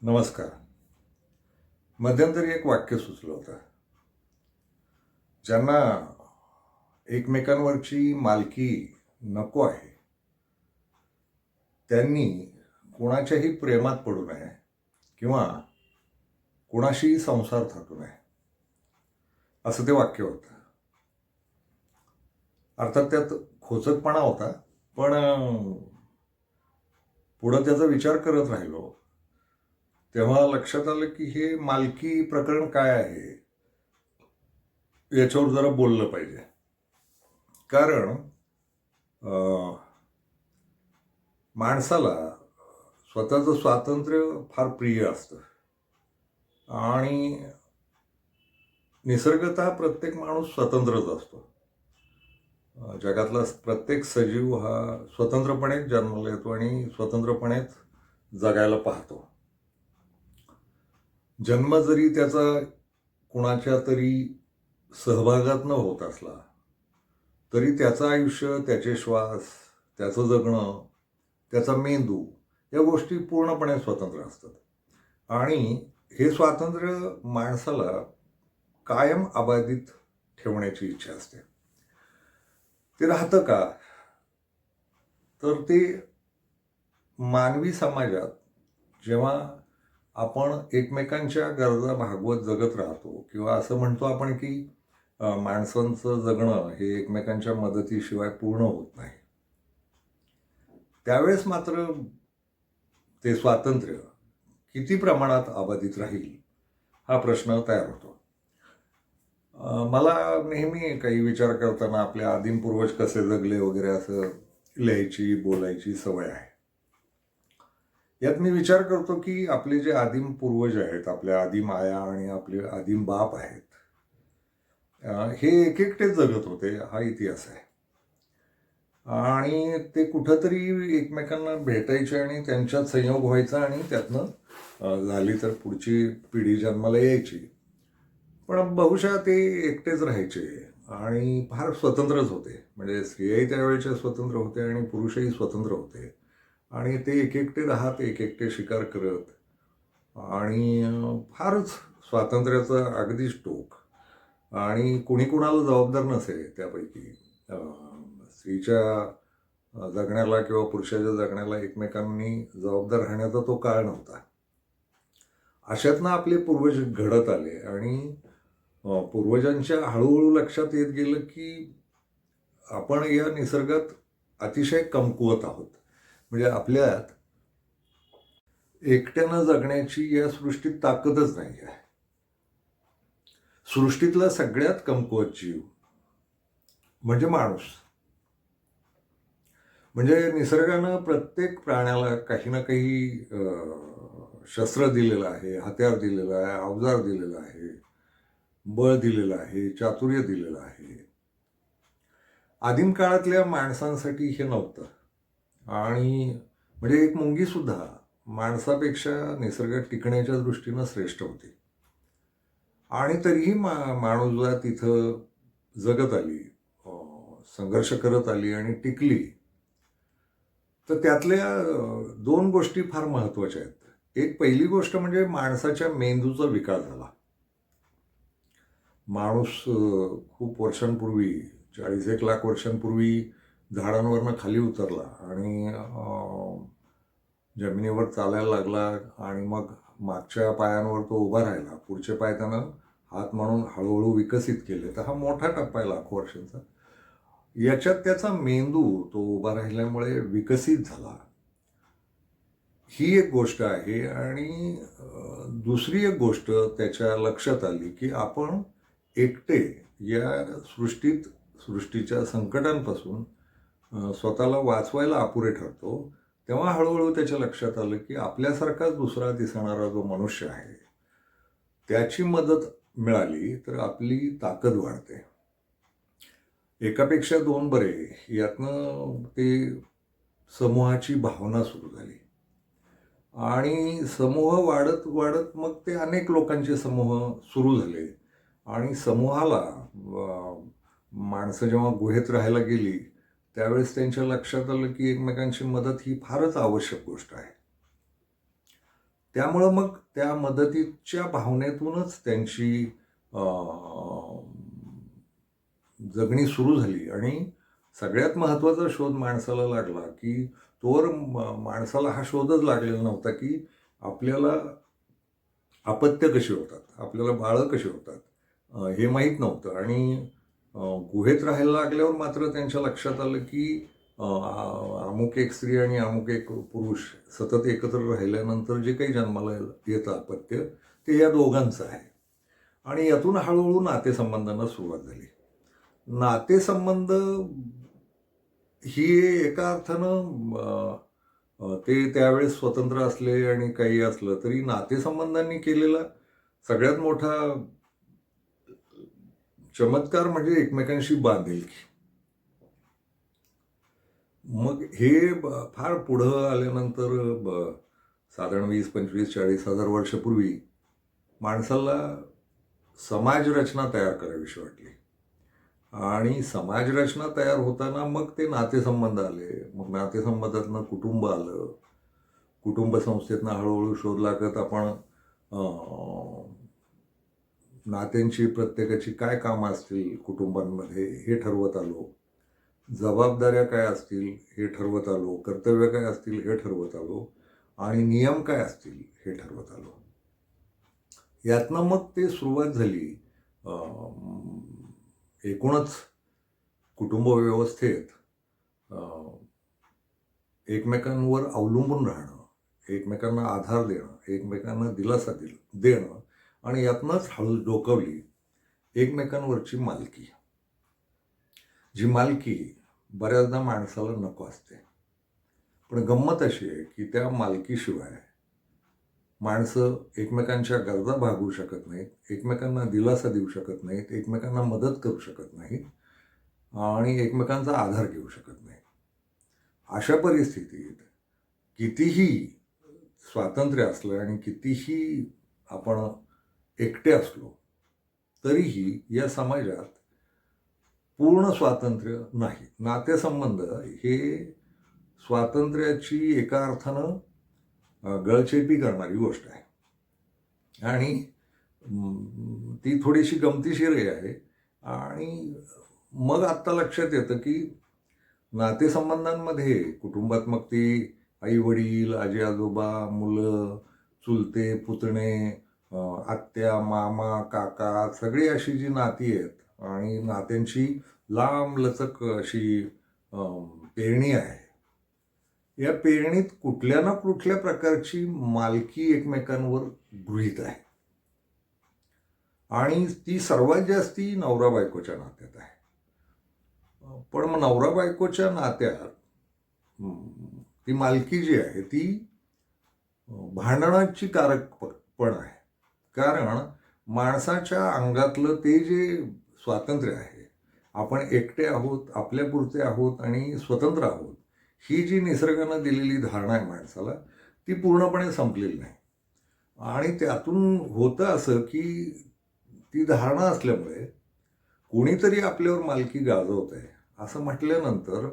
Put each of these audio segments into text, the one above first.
नमस्कार. मध्यंतरी एक वाक्य सुचलं होतं. ज्यांना एकमेकांवरची मालकी नको आहे, त्यांनी कोणाच्याही प्रेमात पडू नये किंवा कोणाशीही संसार थाटू नये, असं ते वाक्य होतं. अर्थात त्यात खोचकपणा होता, पण पुढं त्याचा विचार करत राहिलो तेव्हा लक्षात आलं की हे मालकी प्रकरण काय आहे याच्यावर जरा बोललं पाहिजे. कारण माणसाला स्वतःचं स्वातंत्र्य फार प्रिय असतं आणि निसर्गतः प्रत्येक माणूस स्वतंत्रच असतो. जगातला प्रत्येक सजीव हा स्वतंत्रपणेच जन्माला येतो आणि स्वतंत्रपणेच जगायला पाहतो. जन्म जरी त्याचा कुणाच्या तरी सहभागात न होत असला तरी त्याचं आयुष्य, त्याचे श्वास, त्याचं जगणं, त्याचा मेंदू या गोष्टी पूर्णपणे स्वतंत्र असतात आणि हे स्वातंत्र्य माणसाला कायम अबाधित ठेवण्याची इच्छा असते. ते राहतं का? तर ते मानवी समाजात जेव्हा आपण एकमेकांच्या गरजा भागवत जगत राहतो किंवा असं म्हणतो आपण की माणसांचं जगणं हे एकमेकांच्या मदतीशिवाय पूर्ण होत नाही, त्यावेळेस मात्र ते स्वातंत्र्य किती प्रमाणात अबाधित राहील हा प्रश्न तयार होतो. मला नेहमी काही विचार करताना आपले आदिम पूर्वज कसे जगले वगैरे असं लिहायची, बोलायची सवय आहे. यात मी विचार करतो की आपले जे आदिम पूर्वज आहेत, आपल्या आदिम आया आणि आपले आदिम बाप आहेत, हे एकटे जगत होते हा इतिहास आहे. आणि ते कुठंतरी एकमेकांना भेटायचे आणि त्यांच्यात संयोग व्हायचा आणि त्यातनं झाली तर पुढची पिढी जन्माला यायची. पण बहुशा ते एकटेच राहायचे आणि फार स्वतंत्रच होते. म्हणजे स्त्रियाही त्यावेळेच्या स्वतंत्र होते आणि पुरुषही स्वतंत्र होते आणि ते एकटे राहत, एकटे शिकार करत आणि फारच स्वातंत्र्याचं अगदीच टोक. आणि कुणी कुणाला जबाबदार नसे त्यापैकी. स्त्रीच्या जगण्याला किंवा पुरुषाच्या जगण्याला एकमेकांनी जबाबदार राहण्याचा तो काळ नव्हता. अशातनं आपले पूर्वज घडत आले आणि पूर्वजांच्या हळूहळू लक्षात येत गेलं की आपण या निसर्गात अतिशय कमकुवत आहोत. म्हणजे आपल्यात एकट्यानं जगण्याची या सृष्टीत ताकदच नाही आहे. सृष्टीतला सगळ्यात कमकुवत जीव म्हणजे माणूस. म्हणजे निसर्गानं प्रत्येक प्राण्याला काही ना काही शस्त्र दिलेलं आहे, हत्यार दिलेलं आहे, अवजार दिलेलं आहे, बळ दिलेलं आहे, चातुर्य दिलेलं आहे. आदिम काळातल्या माणसांसाठी हे नव्हतं. आणि म्हणजे एक मुंगी सुद्धा माणसापेक्षा निसर्गात टिकण्याच्या दृष्टीनं श्रेष्ठ होती. आणि तरीही माणूसला तिथं जगत आली, संघर्ष करत आली आणि टिकली. तर त्यातल्या दोन गोष्टी फार महत्त्वाच्या आहेत. एक पहिली गोष्ट म्हणजे माणसाच्या मेंदूचा विकास झाला. माणूस खूप वर्षांपूर्वी, 40-1 लाख वर्षांपूर्वी झाडांवरनं खाली उतरला आणि जमिनीवर चालायला लागला आणि मग मागच्या पायांवर तो उभा राहिला. पुढचे पाय त्यानं हात म्हणून हळूहळू विकसित केले. तर हा मोठा टप्पा आहे लाखो वर्षांचा. याच्यात त्याचा मेंदू तो उभा राहिल्यामुळे विकसित झाला, ही एक गोष्ट आहे. आणि दुसरी एक गोष्ट त्याच्या लक्षात आली की आपण एकटे या सृष्टीच्या संकटांपासून स्वतःला वाचवायला अपुरे ठरतो. तेव्हा हळूहळू त्याच्या लक्षात आलं की आपल्यासारखाच दुसरा दिसणारा जो मनुष्य आहे त्याची मदत मिळाली तर आपली ताकद वाढते. एकापेक्षा दोन बरे, यातनं ते समूहाची भावना सुरू झाली आणि समूह वाढत वाढत मग ते अनेक लोकांचे समूह सुरू झाले आणि समूहाला माणसं जेव्हा गुहेत राहायला गेली त्यावेळेस त्यांच्या लक्षात आलं की एकमेकांची मदत ही फारच आवश्यक गोष्ट आहे. त्यामुळं मग त्या मदतीच्या भावनेतूनच त्यांची जगणी सुरू झाली. आणि सगळ्यात महत्त्वाचा शोध माणसाला लागला की तोवर माणसाला हा शोधच लागलेला नव्हता की आपल्याला अपत्य कशी होतात, आपल्याला बाळं कशी होतात, हे माहीत नव्हतं. आणि गुहेत राहायला लागल्यावर मात्र त्यांच्या लक्षात आलं की अमुक एक स्त्री आणि अमुक एक पुरुष सतत एकत्र राहिल्यानंतर जे काही जन्माला येतं अपत्य, ते या दोघांचं आहे. आणि यातून हळूहळू नातेसंबंधांना सुरुवात झाली. नातेसंबंध ही एका अर्थानं ते त्यावेळेस स्वतंत्र असले आणि काही असलं तरी नातेसंबंधांनी केलेला सगळ्यात मोठा चमत्कार म्हणजे एकमेकांशी बांधिलकी. मग हे फार पुढं आल्यानंतर साधारण 20-25-40,000 वर्षापूर्वी माणसाला समाजरचना तयार करावीशी वाटली. आणि समाजरचना तयार होताना मग ते नातेसंबंध आले. मग नातेसंबंधातनं कुटुंब आलं. कुटुंब संस्थेतनं हळूहळू शोध लागत आपण नात्यांची प्रत्येकाची काय कामं असतील कुटुंबांमध्ये हे ठरवत आलो. जबाबदाऱ्या काय असतील हे ठरवत आलो. कर्तव्य काय असतील हे ठरवत आलो. आणि नियम काय असतील हे ठरवत आलो. यातनं मग ते सुरुवात झाली एकूणच कुटुंब व्यवस्थेत एकमेकांवर अवलंबून राहणं, एकमेकांना आधार देणं, एकमेकांना दिलासा देणं आणि यातनंच हळू डोकावली एकमेकांवरची मालकी. जी मालकी बऱ्याचदा माणसाला नको असते. पण गंमत अशी आहे की त्या मालकीशिवाय माणसं एकमेकांच्या गरजा भागवू शकत नाहीत, एकमेकांना दिलासा देऊ शकत नाहीत, एकमेकांना मदत करू शकत नाहीत आणि एकमेकांचा आधार घेऊ शकत नाहीत. अशा परिस्थितीत कितीही स्वातंत्र्य असलं आणि कितीही आपण एकटे असलो तरीही या समाजात पूर्ण स्वातंत्र्य नाही. नातेसंबंध हे स्वातंत्र्याची एका अर्थानं गळचेपी करणारी गोष्ट आहे. आणि ती थोडीशी गमतीशीरही आहे. आणि मग आत्ता लक्षात येतं की नातेसंबंधांमध्ये कुटुंबात मग ती आई वडील, आजी आजोबा, मुलं, चुलते पुतणे, आत्या, मामा, काका सगळी अशी जी नाती आहेत आणि नात्यांची लांब लचक अशी पेरणी आहे. या पेरणीत कुठल्या ना कुठल्या प्रकारची मालकी एकमेकांवर गृहीत आहे. आणि ती सर्वात जास्ती नवरा बायकोच्या नात्यात आहे. पण मग नवरा बायकोच्या नात्यात ती मालकी जी आहे ती भांडणाची कारक पण आहे. कारण माणसाच्या अंगातलं ते जे स्वातंत्र्य आहे, आपण एकटे आहोत, आपल्यापुरते आहोत आणि स्वतंत्र आहोत, ही जी निसर्गानं दिलेली धारणा आहे माणसाला, ती पूर्णपणे संपलेली नाही. आणि त्यातून होतं असं की ती धारणा असल्यामुळे कोणीतरी आपल्यावर मालकी गाजवत आहे असं म्हटल्यानंतर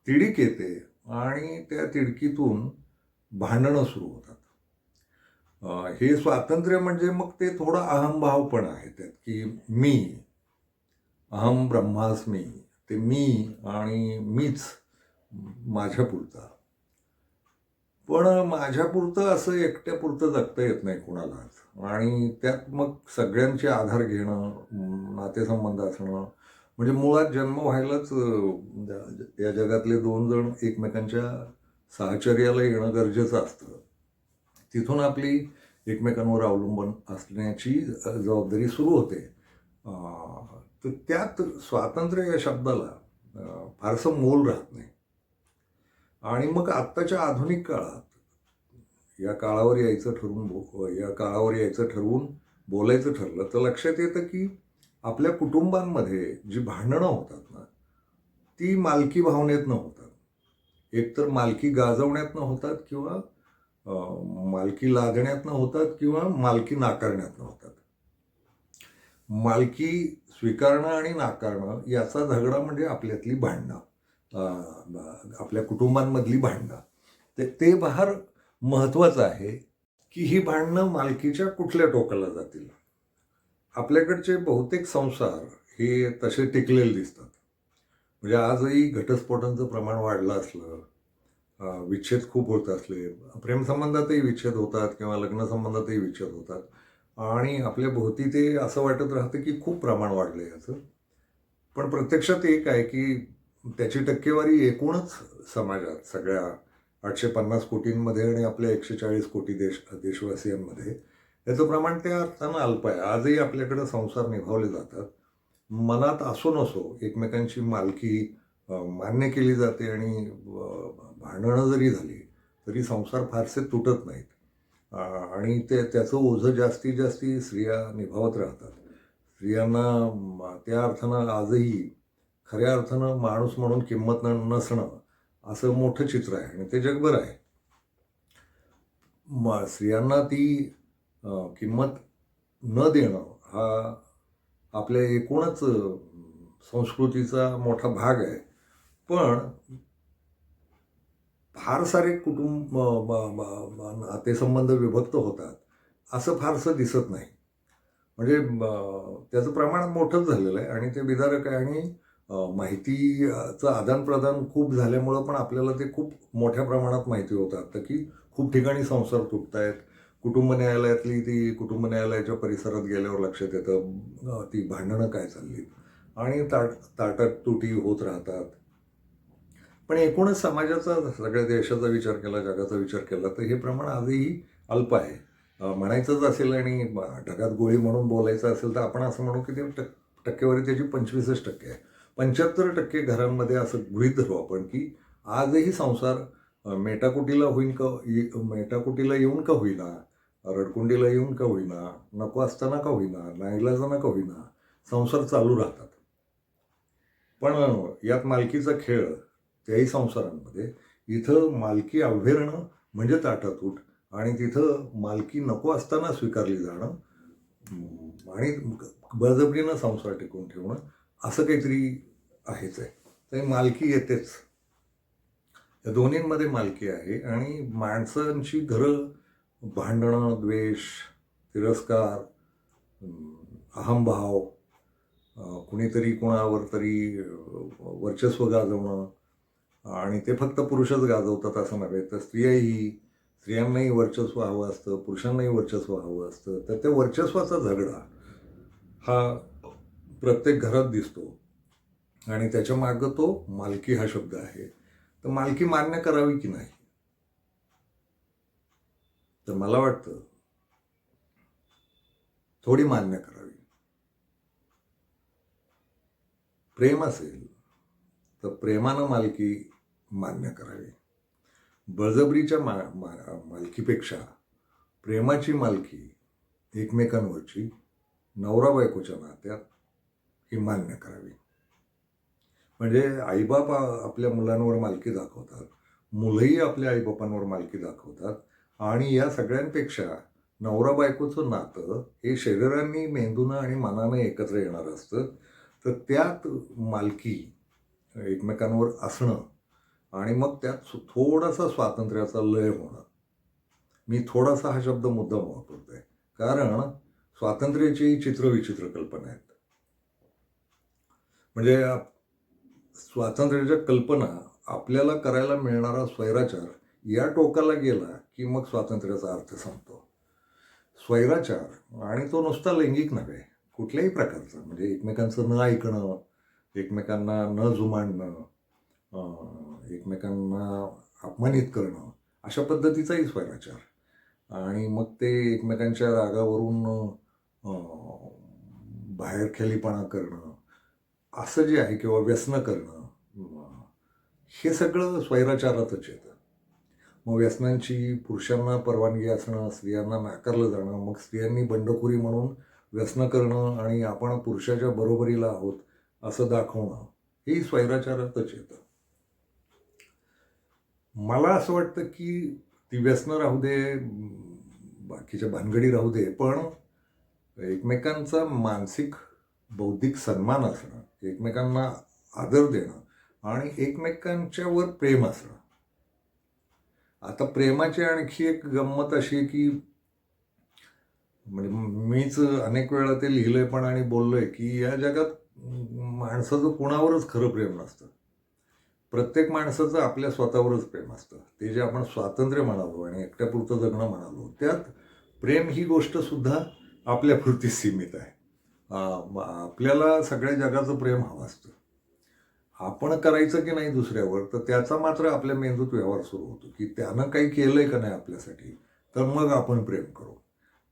तिडीक येते आणि त्या तिडकीतून भांडणं सुरू होतात. हे स्वातंत्र्य म्हणजे मग ते थोडा अहंभाव पण आहे त्यात की मी, अहम ब्रह्मास्मी, ते मी आणि मीच माझ्यापुरता. पण माझ्यापुरतं असं एकट्यापुरतं जगता येत नाही कुणालाच. आणि त्यात मग सगळ्यांचे आधार घेणं, नातेसंबंध असणं म्हणजे मुळात जन्म व्हायलाच या जगातले 2 जण एकमेकांच्या साहचर्याला येणं गरजेचं असतं. तिथून आपली एकमेकांवर अवलंबून असण्याची जबाबदारी सुरू होते. तर त्यात स्वातंत्र्य या शब्दाला फारसं मोल राहत नाही. आणि मग आत्ताच्या आधुनिक काळात या काळावर यायचं ठरवून बोलायचं ठरलं तर लक्षात येतं की आपल्या कुटुंबांमध्ये जी भांडणं होतात ना, ती मालकी भावनेतनं होतात. एकतर मालकी गाजवण्यातनं होतात किंवा मालकी लादण्यातनं होतात किंवा मालकी नाकारण्यातनं होतात. मालकी स्वीकारणं आणि नाकारणं याचा झगडा म्हणजे आपल्यातली भांडणं, आपल्या कुटुंबांमधली भांडणं. ते फार महत्त्वाचं आहे की ही भांडणं मालकीच्या कुठल्या टोकाला जातील. आपल्याकडचे बहुतेक संसार हे तसे टिकलेले दिसतात. म्हणजे आजही घटस्फोटांचं प्रमाण वाढलं असलं, विच्छेद खूप होत असले, प्रेमसंबंधातही विच्छेद होतात किंवा लग्नसंबंधातही विच्छेद होतात आणि आपल्या भोवती ते असं वाटत राहतं की खूप प्रमाण वाढलं याचं. पण प्रत्यक्षात एक आहे की त्याची टक्केवारी एकूणच समाजात सगळ्या 850 कोटींमध्ये आणि आपल्या 140 कोटी देशवासियांमध्ये याचं प्रमाण त्या अर्थानं अल्प आहे. आजही आपल्याकडे संसार निभावले जातात. मनात असो नसो एकमेकांची मालकी मान्य केली जाते आणि भांडणं जरी झाली तरी संसार फारसे तुटत नाहीत. आणि त्याचं ओझं जास्तीत जास्ती स्त्रिया निभावत राहतात. स्त्रियांना त्या अर्थानं आजही खऱ्या अर्थानं माणूस म्हणून किंमत नसणं असं मोठं चित्र आहे आणि ते जगभर आहे. स्त्रियांना ती किंमत न देणं हा आपल्या एकूणच संस्कृतीचा मोठा भाग आहे. पण फार सारे कुटुंब नातेसंबंध विभक्त होतात असं फारसं दिसत नाही. म्हणजे त्याचं प्रमाण मोठंच झालेलं आहे आणि ते विदारक आहे आणि माहितीचं आदानप्रदान खूप झाल्यामुळं पण आपल्याला ते खूप मोठ्या प्रमाणात माहिती होतं आता की खूप ठिकाणी संसार तुटत आहेत. कुटुंब न्यायालयातली ती कुटुंब न्यायालयाच्या परिसरात गेल्यावर लक्षात येतं ती भांडणं काय चालली आणि ताटात तुटी होत राहतात. पण एकूणच समाजाचा सगळ्या देशाचा विचार केला, जगाचा विचार केला तर हे प्रमाण आजही अल्प आहे. म्हणायचंच असेल आणि ढगात गोळी म्हणून बोलायचं असेल तर आपण असं म्हणू की ते टक्केवारी त्याची 25% आहे. 75% घरांमध्ये असं गृहीत धरू आपण की आजही संसार मेटाकुटीला मेटाकुटीला येऊन का होईना, रडकुंडीला येऊन का होईना, नको असताना का होईना, नाईलाजानं का होईना संसार चालू राहतात. पण यात मालकीचा खेळ त्याही संसारांमध्ये इथं मालकी अव्हेरणं म्हणजे ताटातूट आणि तिथं मालकी नको असताना स्वीकारली जाणं आणि बळजबरीनं संसार टिकवून ठेवणं असं काहीतरी आहेच आहे. तर मालकी येतेच. या दोन्हींमध्ये मालकी आहे आणि माणसांची घरं भांडणं, द्वेष, तिरस्कार, अहंभाव, कुणीतरी कोणावर तरी वर्चस्व गाजवणं आणि ते फक्त पुरुषच गाजवतात असं नव्हे तर स्त्रियांनाही वर्चस्व हवं असतं, पुरुषांनाही वर्चस्व हवं असतं. तर त्या वर्चस्वाचा झगडा हा प्रत्येक घरात दिसतो आणि त्याच्या मागं तो मालकी हा शब्द आहे. तर मालकी मान्य करावी की नाही, तर मला वाटतं थोडी मान्य करावी. प्रेम असेल तर प्रेमानं मालकी मान्य करावी. बळजबरीच्या मालकीपेक्षा प्रेमाची मालकी एकमेकांवरची नवरा बायकोच्या नात्यात ही मान्य करावी. म्हणजे आईबाप आपल्या मुलांवर मालकी दाखवतात, मुलंही आपल्या आईबापांवर मालकी दाखवतात आणि या सगळ्यांपेक्षा नवरा बायकोचं नातं हे शरीरांनी, मेंदूनं आणि मनानं एकत्र येणार असतं. तर त्यात मालकी एकमेकांवर असणं आणि मग त्यात थोडासा स्वातंत्र्याचा लय होणं. मी थोडासा हा शब्द मुद्दाम वापरतोय कारण स्वातंत्र्याची चित्रविचित्र कल्पना आहेत. म्हणजे स्वातंत्र्याच्या कल्पना आपल्याला करायला मिळणारा स्वैराचार या टोकाला गेला की मग स्वातंत्र्याचा अर्थ संपतो. स्वैराचार आणि तो नुसता लैंगिक नव्हे, कुठल्याही प्रकारचा म्हणजे एकमेकांचं न ऐकणं, एकमेकांना न जुमानणं, एकमेकांना अपमानित करणं अशा पद्धतीचाही स्वैराचार आणि मग ते एकमेकांच्या रागावरून बाहेरखेलीपणा करणं असं जे आहे किंवा व्यसनं करणं हे सगळं स्वैराचारातच येतं. मग व्यसनांची पुरुषांना परवानगी असणं, स्त्रियांना नाकारलं जाणं, मग स्त्रियांनी बंडखोरी म्हणून व्यसनं करणं आणि आपण पुरुषाच्या बरोबरीला आहोत असं दाखवणं हेही स्वैराचारातच येतं. मला असं वाटतं की ती व्यसनं राहू दे, बाकीच्या भानगडी राहू दे, पण एकमेकांचा मानसिक बौद्धिक सन्मान असणं, एकमेकांना आदर देणं आणि एकमेकांच्यावर प्रेम असणं आता प्रेमाची आणखी एक गंमत अशी आहे की म्हणजे मीच अनेक वेळा ते लिहिलंय पण आणि बोललोय की या जगात माणसाचं कुणावरच खरं प्रेम नसतं. प्रत्येक माणसाचं आपल्या स्वतःवरच प्रेम असतं. ते जे आपण स्वातंत्र्य म्हणालो आणि एकट्यापुरतं जगणं म्हणालो, त्यात प्रेम ही गोष्ट सुद्धा आपल्यापुरती सीमित आहे. आपल्याला सगळ्या जगाचं प्रेम हवं असतं. आपण करायचं की नाही दुसऱ्यावर, तर त्याचा मात्र आपल्या मेंदूत व्यवहार सुरू होतो की त्यानं काही केलंय का नाही आपल्यासाठी, तर मग आपण प्रेम करू.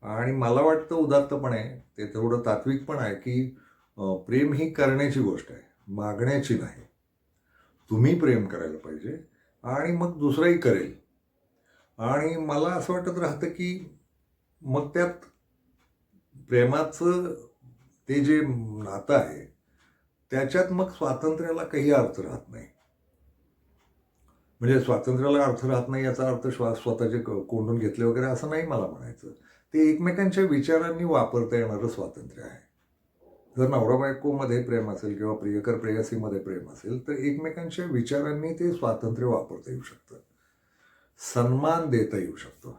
आणि मला वाटतं उदात्तपणे ते थोडं तात्विक पण आहे की प्रेम ही करण्याची गोष्ट आहे, मागण्याची नाही. तुम्ही प्रेम करायला पाहिजे आणि मग दुसराही करेल. आणि मला असं वाटत राहतं की मग त्यात प्रेमाचं ते जे नातं आहे त्याच्यात मग स्वातंत्र्याला काही अर्थ राहत नाही. म्हणजे स्वातंत्र्याला अर्थ राहत नाही याचा अर्थ स्वतःचे कोंडून घेतले वगैरे असं नाही मला म्हणायचं. ते एकमेकांच्या विचारांनी वापरता येणारं स्वातंत्र्य आहे. जर नवरा बायकोमध्ये प्रेम असेल किंवा प्रियकर प्रेयसीमध्ये प्रेम असेल तर एकमेकांच्या विचारांनी ते स्वातंत्र्य वापरता येऊ शकतं. सन्मान देता येऊ शकतो.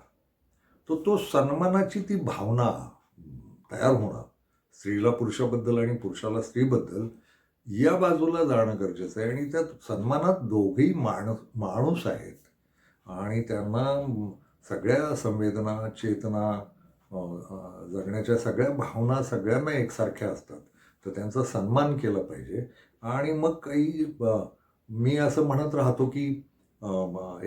तो सन्मानाची ती भावना तयार होणं, स्त्रीला पुरुषाबद्दल आणि पुरुषाला स्त्रीबद्दल या बाजूला जाणं गरजेचं आहे. आणि त्यात सन्मानात दोघेही माणूस आहेत आणि त्यांना सगळ्या संवेदना, चेतना, जगण्याच्या सगळ्या भावना सगळ्यांना एकसारख्या असतात. तर त्यांचा सन्मान केला पाहिजे. आणि मग काही मी असं म्हणत राहतो की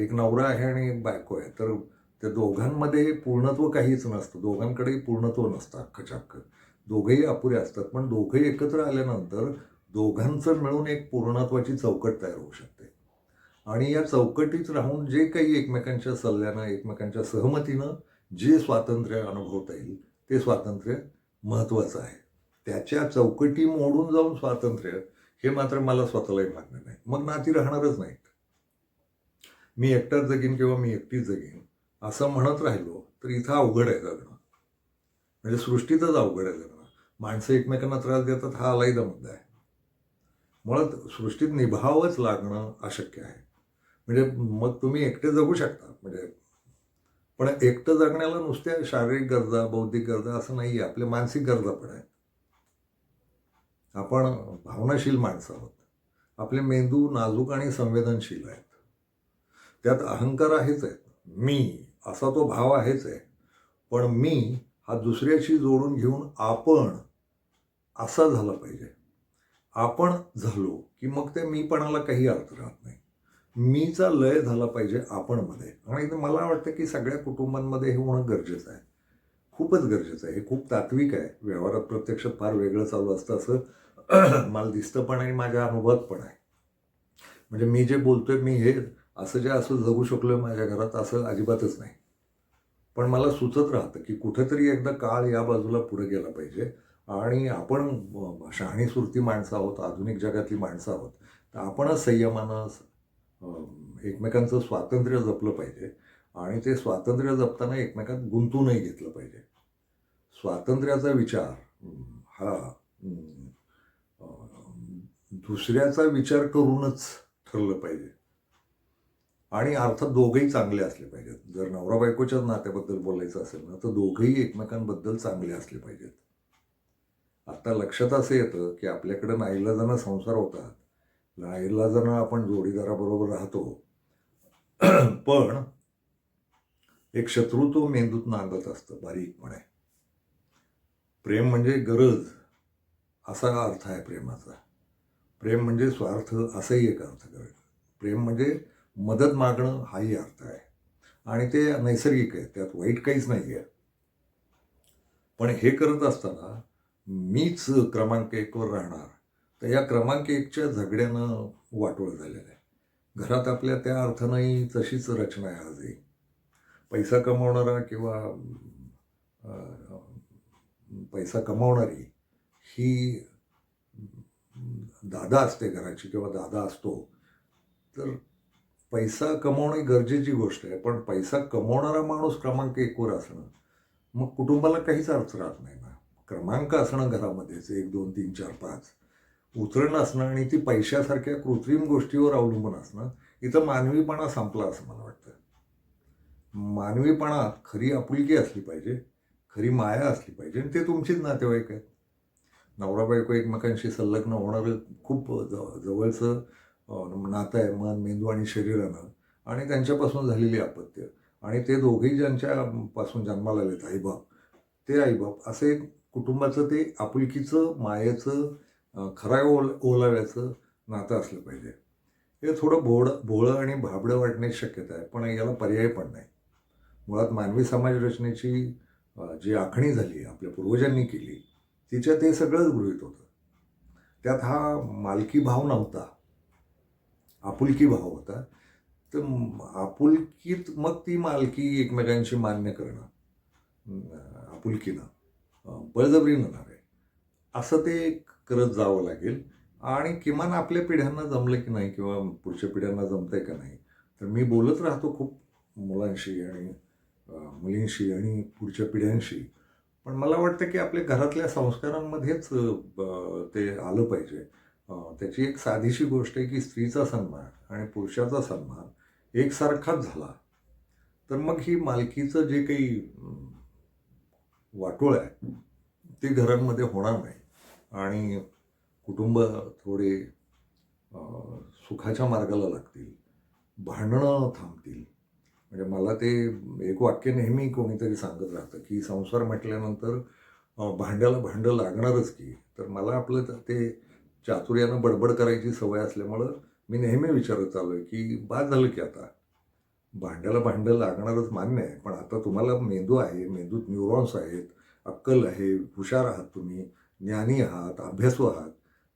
एक नवरा आहे आणि एक बायको आहे, तर त्या दोघांमध्ये पूर्णत्व काहीच नसतं. दोघांकडेही पूर्णत्व नसतं अख्खच्या अख्खं. दोघेही अपुरे असतात. पण दोघेही एकत्र आल्यानंतर दोघांचं मिळून एक पूर्णत्वाची चौकट तयार होऊ शकते. आणि या चौकटीत राहून जे काही एकमेकांच्या सल्ल्यानं, एकमेकांच्या सहमतीनं जे स्वातंत्र्य अनुभवता येईल ते स्वातंत्र्य महत्त्वाचं आहे. त्याच्या चौकटी मोडून जाऊन स्वातंत्र्य हे मात्र मला स्वतःलाही मान्य नाही. मग नाती राहणारच नाहीत. मी एकटाच जगीन किंवा मी एकटीच जगीन असं म्हणत राहिलो तर इथं अवघड आहे जगणं. म्हणजे सृष्टीतच अवघड आहे जगणं. माणसं एकमेकांना त्रास देतात हा अलायदा मुद्दा आहे. मुळात सृष्टीत निभावंच लागणं अशक्य आहे. म्हणजे मग तुम्ही एकटे जगू शकता, म्हणजे पण एकटं जगण्याला नुसत्या शारीरिक गरजा, बौद्धिक गरजा असं नाही आहे. आपल्या मानसिक गरजा पण आहेत. आपण भावनाशील माणसं आहोत. आपले मेंदू नाजूक आणि संवेदनशील आहेत. त्यात अहंकार आहेच आहे. मी असा तो भाव आहेच आहे. पण मी हा दुसऱ्याशी जोडून घेऊन आपण असा झाला पाहिजे. आपण झालो की मग त्या मीपणाला काही अर्थ राहत नाही. मीचा लय झाला पाहिजे आपणमध्ये. आणि मला वाटतं की सगळ्या कुटुंबांमध्ये हे होणं गरजेचं आहे. खूपच गरजेचं आहे. हे खूप तात्विक आहे. व्यवहारात प्रत्यक्षात फार वेगळं चालू असतं असं मला दिसतं पण आणि माझ्या अनुभवात पण आहे. म्हणजे मी जे बोलतोय मी हे असं जगू शकलोय माझ्या घरात असं अजिबातच नाही. पण मला सुचत राहतं की कुठेतरी एकदा काळ या बाजूला पुढे गेला पाहिजे. आणि आपण शहाणी सुरती माणसं आहोत, आधुनिक जगातली माणसं आहोत. तर आपणच संयमानं एकमेकांचं स्वातंत्र्य जपलं पाहिजे. आणि ते स्वातंत्र्य जपताना एकमेकात गुंतूनही घेतलं पाहिजे. स्वातंत्र्याचा विचार हा दुसऱ्याचा विचार करूनच ठरलं पाहिजे. आणि अर्थात दोघंही चांगले असले पाहिजेत. जर नवरा बायकोच्याच नात्याबद्दल बोलायचं असेल ना तर दोघंही एकमेकांबद्दल चांगले असले पाहिजेत. आता लक्षात असं येतं की आपल्याकडं नाईलाजानं संसार होतात, नाईलाजानं आपण जोडीदाराबरोबर राहतो, पण एक शत्रुत्व मेंदूत नांदत असतं बारीकपणे. प्रेम म्हणजे गरज असा अर्थ आहे प्रेमाचा. प्रेम म्हणजे स्वार्थ असाही एक अर्थ करायचा. प्रेम म्हणजे मदत मागणं हाही अर्थ आहे. आणि ते नैसर्गिक आहे, त्यात वाईट काहीच नाही आहे. पण हे करत असताना मीच क्रमांक 1वर राहणार, तर या क्रमांक 1च्या झगड्यानं वाटोळं झालेलं आहे. घरात आपल्या त्या अर्थानंही तशीच रचना आहे आजही. पैसा कमावणारा किंवा पैसा कमावणारी ही दादा असते घराची किंवा दादा असतो. तर पैसा कमावणे गरजेची गोष्ट आहे. पण पैसा कमावणारा माणूस क्रमांक 1वर असणं मग कुटुंबाला काहीच अर्थ राहत नाही ना. क्रमांक असणं घरामध्येच 1, 2, 3, 4, 5 उतरणं असणं आणि ती पैशासारख्या कृत्रिम गोष्टीवर अवलंबून असणं, इथं मानवीपणा संपला असं मला वाटतं. मानवीपणात खरी आपुलकी असली पाहिजे, खरी माया असली पाहिजे, आणि ते तुमचीच नातेवाईक आहेत. नवरा बायको एकमेकांशी संलग्न होणारं खूप जवळचं नातं आहे, मन, मेंदू आणि शरीरानं, आणि त्यांच्यापासून झालेली अपत्य, आणि ते दोघेही ज्यांच्यापासून जन्माला आलेत, आईबाप, ते आईबाप, असे कुटुंबाचं ते आपुलकीचं, मायेचं, खऱ्या ओलाव्याचं नातं असलं पाहिजे. हे थोडं भोळं आणि भाबडं वाटण्याची शक्यता आहे, पण याला पर्याय पण नाही. मुळात मानवी समाज रचनेची जी आखणी झाली आपल्या पूर्वजांनी केली, तिच्यात हे सगळंच गृहीत होतं. त्यात हा मालकी भाव नव्हता, आपुलकी भाव होता. तर आपुलकीत मग ती मालकी एकमेकांशी मान्य करणं, आपुलकीनं, बळजबरीनं नव्हे, असं ते करत जावं लागेल. आणि किमान आपल्या पिढ्यांना जमलं की नाही, किंवा पुढच्या पिढ्यांना जमतंय का नाही. तर मी बोलत राहतो खूप मुलांशी आणि मुलींशी आणि पुढच्या पिढ्यांशी, पण मला वाटतं की आपल्या घरातल्या संस्कारांमध्येच ते आलं पाहिजे. त्याची एक साधीशी गोष्ट आहे की स्त्रीचा सन्मान आणि पुरुषाचा सन्मान एकसारखाच झाला, तर मग ही मालकीचं जे काही वाटोळ आहे ते घरांमध्ये होणार नाही, आणि कुटुंब थोडे सुखाच्या मार्गाला लागतील, भांडणं थांबतील. म्हणजे मला ते एक वाक्य नेहमी कोणीतरी सांगत राहतं की संसार म्हटल्यानंतर भांड्याला भांडं लागणारच की. तर मला आपलं ते चातुर्यानं बडबड करायची सवय असल्यामुळं मी नेहमी विचारत आलो आहे की बाद झालं की आता भांड्याला भांडं लागणारच मान्य आहे, पण आता तुम्हाला मेंदू आहे, मेंदूत न्यूरॉन्स आहेत, अक्कल आहे, हुशार आहात, तुम्ही ज्ञानी आहात, अभ्यासू आहात,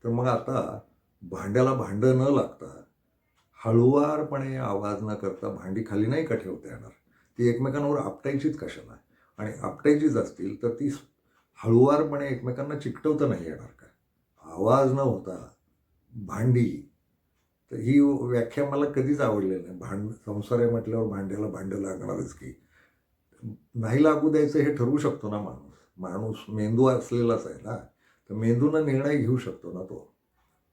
तर मग आता भांड्याला भांडं न लागता हळुवारपणे आवाज न करता भांडी खाली नाही का ठेवता येणार. ती एकमेकांवर आपटायचीच कशाला, आणि आपटायचीच असतील तर ती हळुवारपणे एकमेकांना चिकटवता नाही येणार का. आवाज न होता भांडी, तर ही व्याख्या मला कधीच आवडलेली नाही. संसार आहे म्हटल्यावर भांड्याला भांडं लागणारच की. नाही लागू द्यायचं हे ठरवू शकतो ना माणूस. माणूस मेंदू असलेलाच आहे ना, तर मेंदूनं निर्णय घेऊ शकतो ना तो.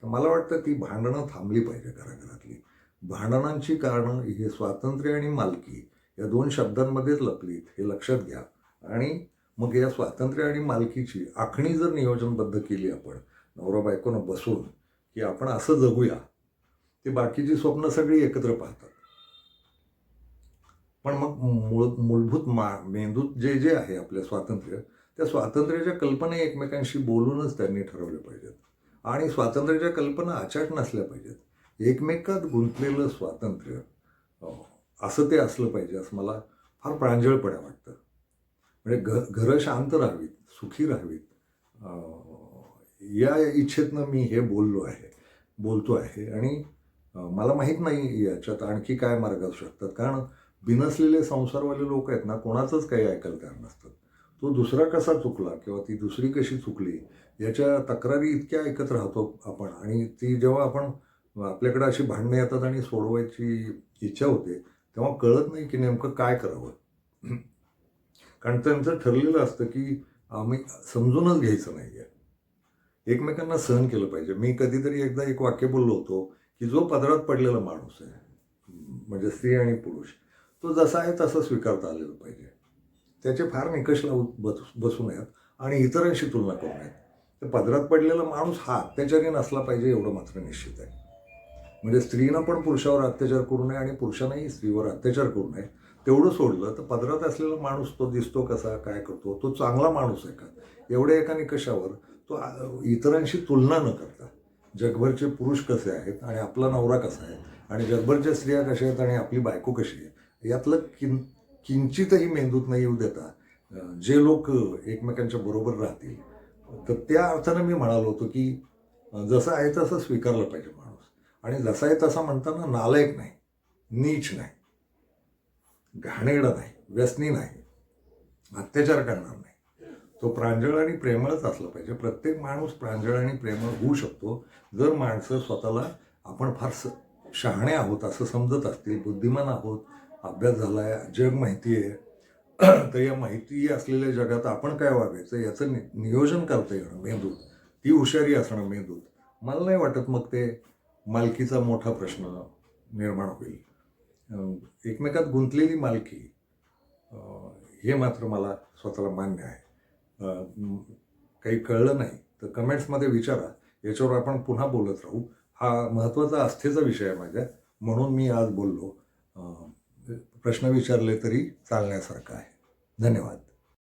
तर मला वाटतं ती भांडणं थांबली पाहिजे घराघरातली. भांडणांची कारणं हे स्वातंत्र्य आणि मालकी या 2 शब्दांमध्येच लपलीत, हे लक्षात घ्या. आणि मग या स्वातंत्र्य आणि मालकीची आखणी जर नियोजनबद्ध केली आपण नवरा बायकोनं बसून, की आपण असं जगूया, ती बाकीची स्वप्न सगळी एकत्र पाहतात. पण मग मूलभूत मेंदूत जे जे आहे आपलं स्वातंत्र्य, त्या स्वातंत्र्याच्या कल्पना एकमेकांशी बोलूनच त्यांनी ठरवल्या पाहिजेत. आणि स्वातंत्र्याच्या कल्पना अचाट नसल्या पाहिजेत. एकमेकात गुंतलेलं स्वातंत्र्य असं ते असलं पाहिजे, असं मला फार प्रांजळपणे वाटतं. म्हणजे घरं शांत राहावीत, सुखी राहावीत, या इच्छेतनं मी हे बोलतो आहे. आणि मला माहीत नाही याच्यात आणखी काय मार्ग असू शकतात, कारण बिनसलेले संसारवाले लोक आहेत ना, कोणाचंच काही ऐकायला तयार नसतात. तो दुसरा कसा चुकला किंवा ती दुसरी कशी चुकली याच्या तक्रारी इतक्या ऐकत राहतो आपण, आणि ती जेव्हा आपण आपल्याकडे अशी भांडणं येतात आणि सोडवायची इच्छा होते, तेव्हा कळत नाही की नेमकं काय करावं. कारण त्यांचं ठरलेलं असतं की आम्ही समजूनच घ्यायचं नाही आहे, एकमेकांना सहन केलं पाहिजे. मी कधीतरी एकदा एक वाक्य बोललो होतो की जो पदरात पडलेला माणूस आहे, म्हणजे स्त्री आणि पुरुष, तो जसा आहे तसं स्वीकारता आलेलं पाहिजे. त्याचे फार निकष लावून बसू नयेत आणि इतरांशी तुलना करू नयेत. तर पदरात पडलेला माणूस हा अत्याचारी नसला पाहिजे, एवढं मात्र निश्चित आहे. म्हणजे स्त्रीनं पण पुरुषावर अत्याचार करू नये आणि पुरुषानंही स्त्रीवर अत्याचार करू नये. तेवढं सोडलं तर पदरात असलेला माणूस तो दिसतो कसा, काय करतो, तो चांगला माणूस आहे का, एवढ्या एका निकषावर तो इतरांशी तुलना न करता जगभरचे पुरुष कसे आहेत आणि आपला नवरा कसा आहे आणि जगभरच्या स्त्रिया कशा आहेत आणि आपली बायको कशी आहे, यातलं किंचितही मेंदूत नाही येऊ देता जे लोक एकमेकांच्या बरोबर राहतील, तर त्या अर्थानं मी म्हणालो होतो की जसं आहे तसं स्वीकारलं पाहिजे माणूस. आणि जसा आहे तसा म्हणताना नालायक नाही, नीच नाही, घाणेरडा नाही, व्यसनी नाही, अत्याचार करणार नाही. तो प्रांजळ आणि प्रेमळच असला पाहिजे. प्रत्येक माणूस प्रांजळ आणि प्रेमळ होऊ शकतो जर माणसं स्वतःला आपण फार शहाणे आहोत असं समजत असतील, बुद्धिमान आहोत, अभ्यास झाला आहे, जग माहिती आहे, तर या माहिती असलेल्या जगात आपण काय वागायचं याचं नियोजन करता येणं मेंदूत, ती हुशारी असणं मेंदूत, मला नाही वाटत मग ते मालकीचा मोठा प्रश्न निर्माण होईल. एकमेकात गुंतलेली मालकी हे मात्र मला स्वतःला मान्य आहे. काही कळलं नाही तर कमेंट्समध्ये विचारा, याच्यावर आपण पुन्हा बोलत राहू. हा महत्त्वाचा आस्थेचा विषय आहे माझ्या, म्हणून मी आज बोललो. प्रश्न विचारले तरी चालण्यासारखं आहे. धन्यवाद.